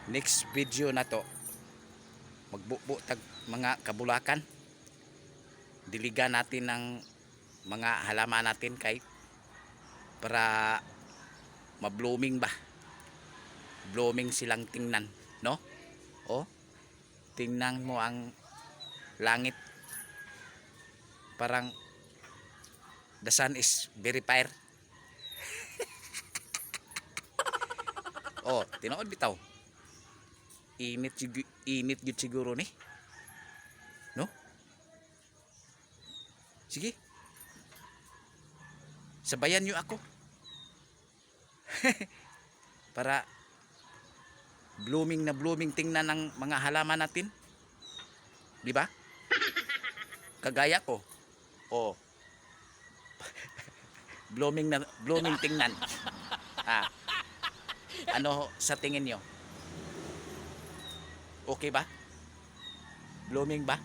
next video na to magbubo tag mga kabulakan, diligan natin ng mga halaman natin kay para ma-blooming ba, blooming silang tingnan, no? Oh, tingnan mo ang langit, parang the sun is very fire. Oh, tinood bitaw. Init gud siguro ni. No? Sige. Sabayan niyo ako. Para blooming na blooming tingnan ng mga halaman natin. Di ba? Kagaya ko. Oh. blooming na blooming tingnan. Ah. Ano sa tingin nyo? Okay ba? Blooming ba?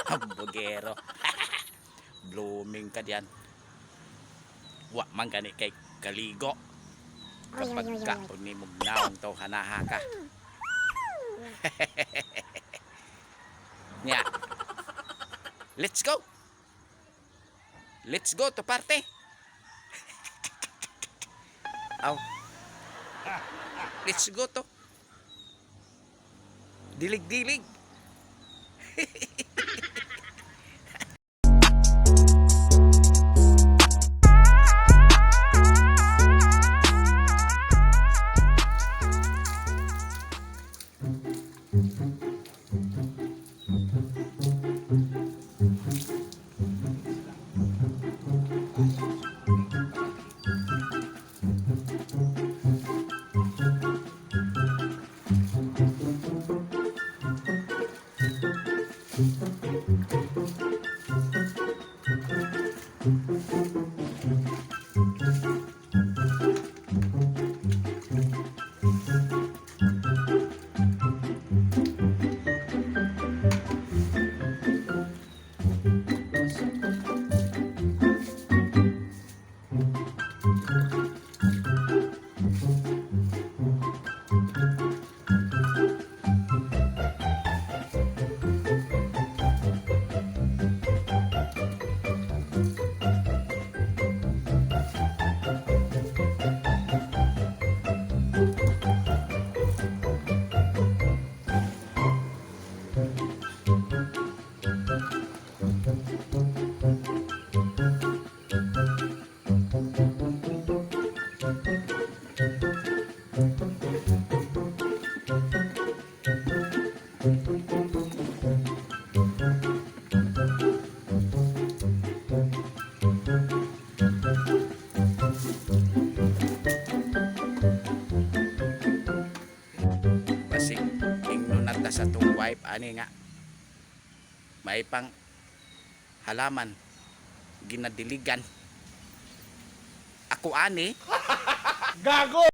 Hambogero. Blooming ka diyan. Wa man gani kay kaligo. Kapag ka ni mugnaon to hanaha ka. Nya. Let's go. Let's go to party. Aw. Let's go to. Dilig-dilig. Sa tong wipe ani nga may pang halaman ginadiligan ako ani gago.